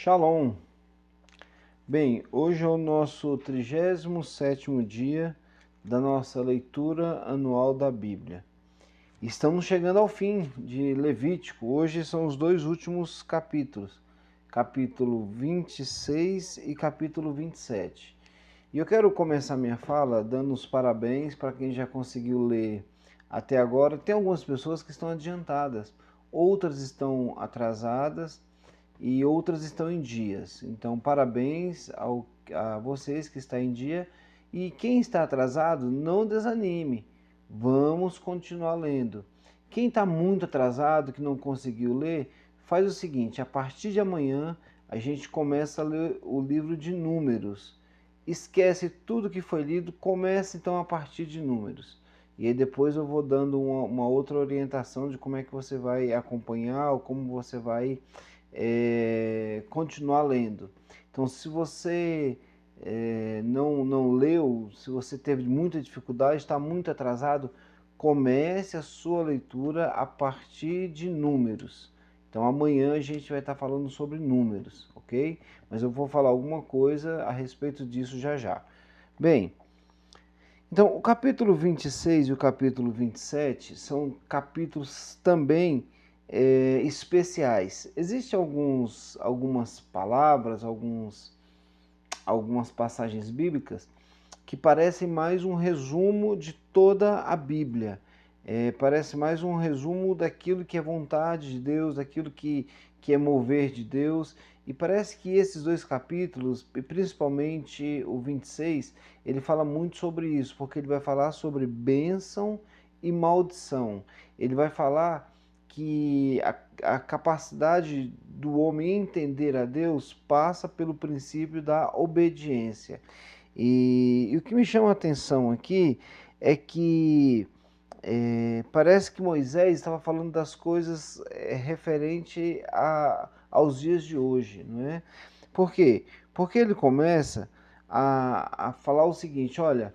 Shalom! Bem, hoje é o nosso 37º dia da nossa leitura anual da Bíblia. Estamos chegando ao fim de Levítico. Hoje são os dois últimos capítulos, capítulo 26 e capítulo 27. E eu quero começar minha fala dando os parabéns para quem já conseguiu ler até agora. Tem algumas pessoas que estão adiantadas, outras estão atrasadas e outras estão em dias. Então, parabéns a vocês que estão em dia. E quem está atrasado, não desanime. Vamos continuar lendo. Quem está muito atrasado, que não conseguiu ler, faz o seguinte: a partir de amanhã a gente começa a ler o livro de Números. Esquece tudo que foi lido, começa então a partir de Números. E aí depois eu vou dando uma outra orientação de como é que você vai acompanhar ou como você vai continuar lendo. Então, se você não leu, se você teve muita dificuldade, está muito atrasado, comece a sua leitura a partir de Números. Então, amanhã a gente vai estar falando sobre Números, ok? Mas eu vou falar alguma coisa a respeito disso já já. Bem, então o capítulo 26 e o capítulo 27 são capítulos também especiais. Existem algumas palavras, algumas passagens bíblicas que parecem mais um resumo de toda a Bíblia. Parece mais um resumo daquilo que é vontade de Deus, daquilo que é mover de Deus. E parece que esses dois capítulos, e principalmente o 26, ele fala muito sobre isso, porque ele vai falar sobre bênção e maldição. Ele vai falar que a capacidade do homem entender a Deus passa pelo princípio da obediência. E o que me chama a atenção aqui é que parece que Moisés estava falando das coisas referente aos dias de hoje, não é? Por quê? Porque ele começa a falar o seguinte: olha,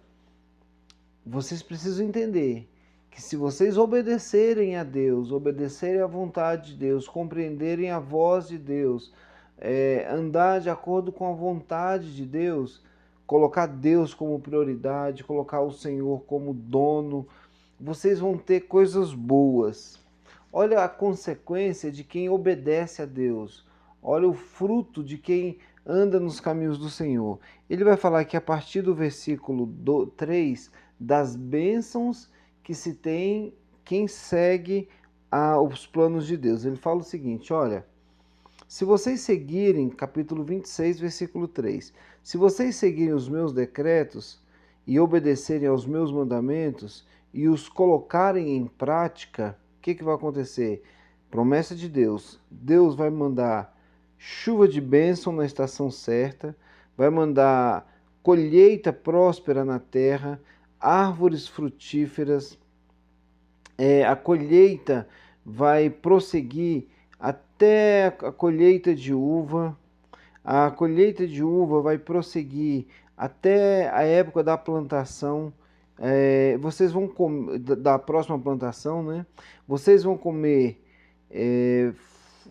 vocês precisam entender que se vocês obedecerem a Deus, obedecerem à vontade de Deus, compreenderem a voz de Deus, andar de acordo com a vontade de Deus, colocar Deus como prioridade, colocar o Senhor como dono, vocês vão ter coisas boas. Olha a consequência de quem obedece a Deus. Olha o fruto de quem anda nos caminhos do Senhor. Ele vai falar que a partir do versículo 3, das bênçãos que se tem quem segue os planos de Deus. Ele fala o seguinte: olha, se vocês seguirem, capítulo 26, versículo 3, se vocês seguirem os meus decretos e obedecerem aos meus mandamentos e os colocarem em prática, o que vai acontecer? Promessa de Deus. Deus vai mandar chuva de bênção na estação certa, vai mandar colheita próspera na terra, árvores frutíferas, a colheita vai prosseguir até a colheita de uva, a colheita de uva vai prosseguir até a época da plantação. Vocês vão comer, da próxima plantação, né? Vocês vão comer,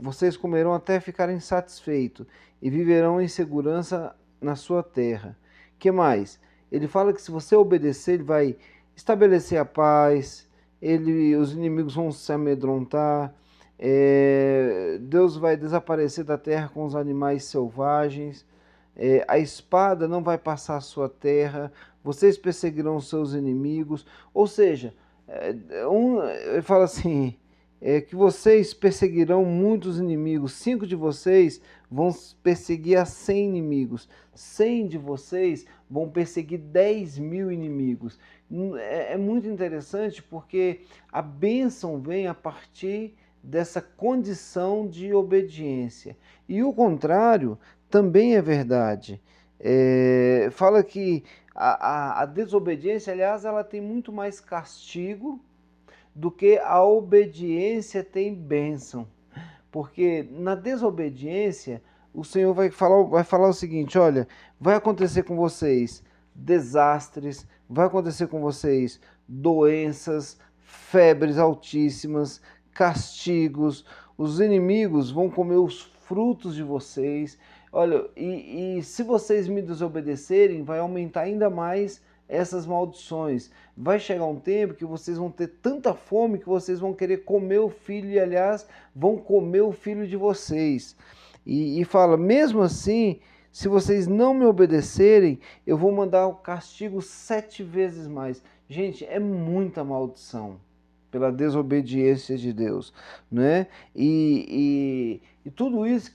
vocês comerão até ficarem satisfeitos e viverão em segurança na sua terra. Que mais? Ele fala que se você obedecer, ele vai estabelecer a paz, os inimigos vão se amedrontar, Deus vai desaparecer da terra com os animais selvagens, a espada não vai passar a sua terra, vocês perseguirão os seus inimigos. Ou seja, ele fala assim, que vocês perseguirão muitos inimigos, 5 de vocês vão perseguir a 100 inimigos, 100 de vocês vão perseguir 10.000 inimigos. É muito interessante porque a bênção vem a partir dessa condição de obediência. E o contrário também é verdade. Fala que a desobediência, aliás, ela tem muito mais castigo do que a obediência tem bênção. Porque na desobediência, o Senhor vai falar o seguinte: olha, vai acontecer com vocês desastres, vai acontecer com vocês doenças, febres altíssimas, castigos, os inimigos vão comer os frutos de vocês. Olha, e se vocês me desobedecerem, vai aumentar ainda mais essas maldições. Vai chegar um tempo que vocês vão ter tanta fome que vocês vão querer comer o filho, e aliás, vão comer o filho de vocês. E fala, mesmo assim, se vocês não me obedecerem, eu vou mandar o castigo 7 vezes mais. Gente, é muita maldição pela desobediência de Deus, né? E tudo isso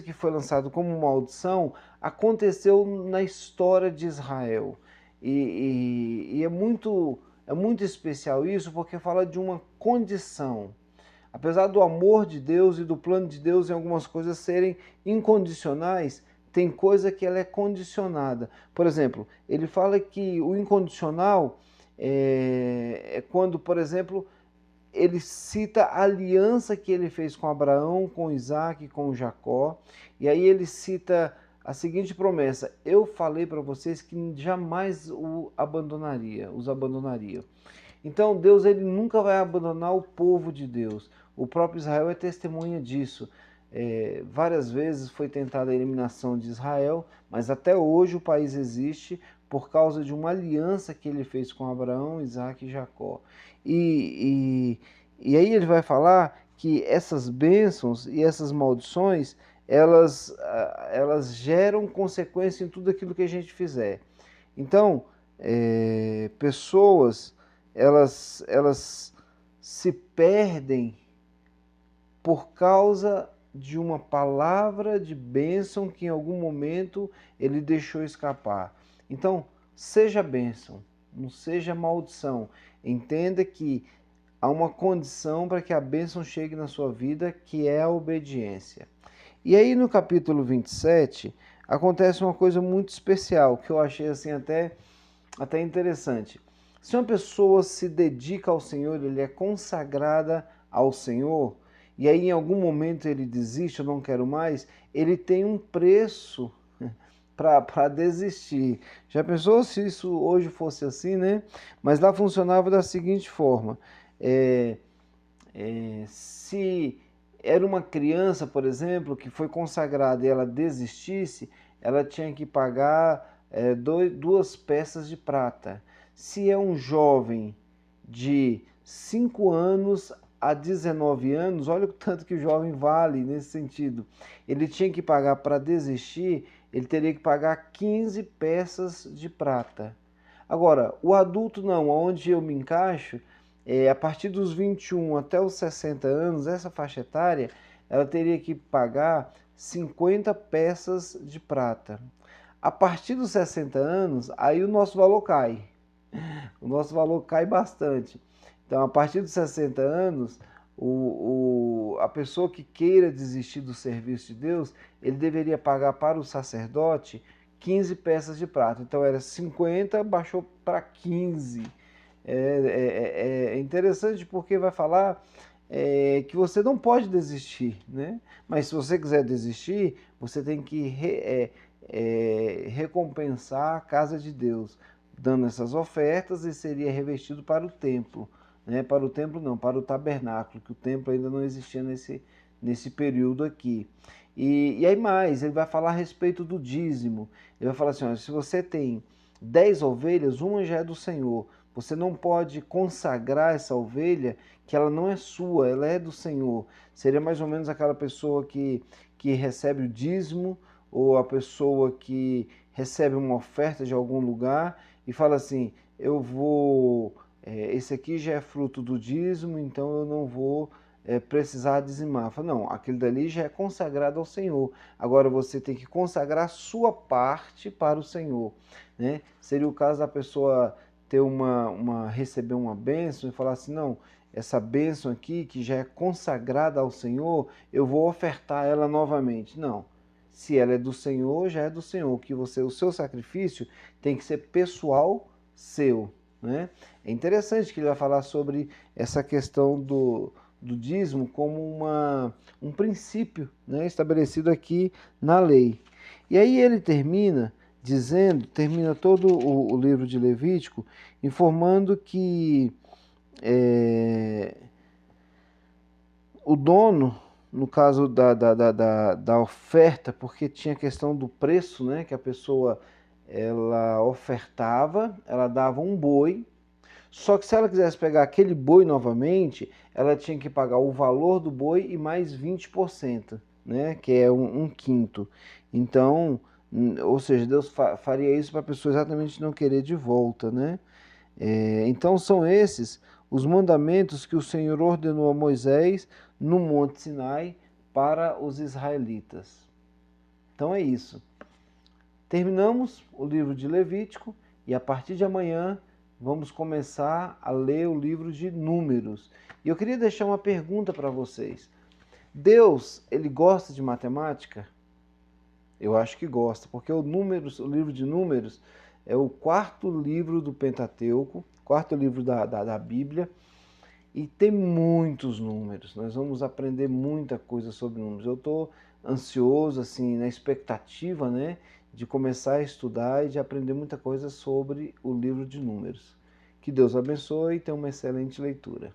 que foi lançado como maldição aconteceu na história de Israel. É muito especial isso, porque fala de uma condição. Apesar do amor de Deus e do plano de Deus em algumas coisas serem incondicionais, tem coisa que ela é condicionada. Por exemplo, ele fala que o incondicional é quando, por exemplo, ele cita a aliança que ele fez com Abraão, com Isaac, com Jacó, e aí ele cita a seguinte promessa: eu falei para vocês que jamais os abandonaria. Então Deus, ele nunca vai abandonar o povo de Deus. O próprio Israel é testemunha disso. Várias vezes foi tentada a eliminação de Israel, mas até hoje o país existe por causa de uma aliança que ele fez com Abraão, Isaac e Jacó. E aí ele vai falar que essas bênçãos e essas maldições, elas geram consequência em tudo aquilo que a gente fizer. Então, pessoas, elas se perdem por causa de uma palavra de bênção que em algum momento ele deixou escapar. Então, seja bênção, não seja maldição. Entenda que há uma condição para que a bênção chegue na sua vida, que é a obediência. E aí no capítulo 27, acontece uma coisa muito especial, que eu achei assim até interessante. Se uma pessoa se dedica ao Senhor, ele é consagrada ao Senhor, e aí em algum momento ele desiste, eu não quero mais, ele tem um preço para desistir. Já pensou se isso hoje fosse assim, né? Mas lá funcionava da seguinte forma: se era uma criança, por exemplo, que foi consagrada e ela desistisse, ela tinha que pagar 2 peças de prata. Se é um jovem de 5 anos a 19 anos, olha o tanto que o jovem vale nesse sentido. Ele tinha que pagar para desistir, ele teria que pagar 15 peças de prata. Agora, o adulto não, onde eu me encaixo, a partir dos 21 até os 60 anos, essa faixa etária, ela teria que pagar 50 peças de prata. A partir dos 60 anos, aí o nosso valor cai. O nosso valor cai bastante. Então, a partir dos 60 anos, a pessoa que queira desistir do serviço de Deus, ele deveria pagar para o sacerdote 15 peças de prata. Então, era 50, baixou para 15. É interessante porque vai falar que você não pode desistir, né? Mas se você quiser desistir, você tem que recompensar a casa de Deus, dando essas ofertas, e seria revestido para o templo, né? Para o templo não, para o tabernáculo, que o templo ainda não existia nesse período aqui. E aí mais, ele vai falar a respeito do dízimo. Ele vai falar assim, olha, se você tem 10 ovelhas, uma já é do Senhor. Você não pode consagrar essa ovelha, que ela não é sua, ela é do Senhor. Seria mais ou menos aquela pessoa que recebe o dízimo, ou a pessoa que recebe uma oferta de algum lugar e fala assim, esse aqui já é fruto do dízimo, então eu não vou precisar dizimar. Fala, não, aquele dali já é consagrado ao Senhor. Agora você tem que consagrar a sua parte para o Senhor, né? Seria o caso da pessoa ter receber uma bênção e falar assim, não, essa bênção aqui que já é consagrada ao Senhor, eu vou ofertar ela novamente. Não. Se ela é do Senhor, já é do Senhor. Que o seu sacrifício tem que ser pessoal seu, né? É interessante que ele vai falar sobre essa questão do dízimo como um princípio, né, estabelecido aqui na lei. E aí ele termina todo o livro de Levítico informando que o dono no caso da oferta, porque tinha a questão do preço, né? Que a pessoa ela ofertava, ela dava um boi, só que se ela quisesse pegar aquele boi novamente, ela tinha que pagar o valor do boi e mais 20%, né? Que é um quinto. Então, ou seja, Deus faria isso para a pessoa exatamente não querer de volta, né? Então são esses os mandamentos que o Senhor ordenou a Moisés no Monte Sinai para os israelitas. Então é isso. Terminamos o livro de Levítico e a partir de amanhã vamos começar a ler o livro de Números. E eu queria deixar uma pergunta para vocês. Deus, ele gosta de matemática? Eu acho que gosta, porque o livro de Números é o quarto livro do Pentateuco, quarto livro da Bíblia, e tem muitos números. Nós vamos aprender muita coisa sobre números. Eu estou ansioso, assim, na expectativa, né, de começar a estudar e de aprender muita coisa sobre o livro de Números. Que Deus abençoe e tenha uma excelente leitura.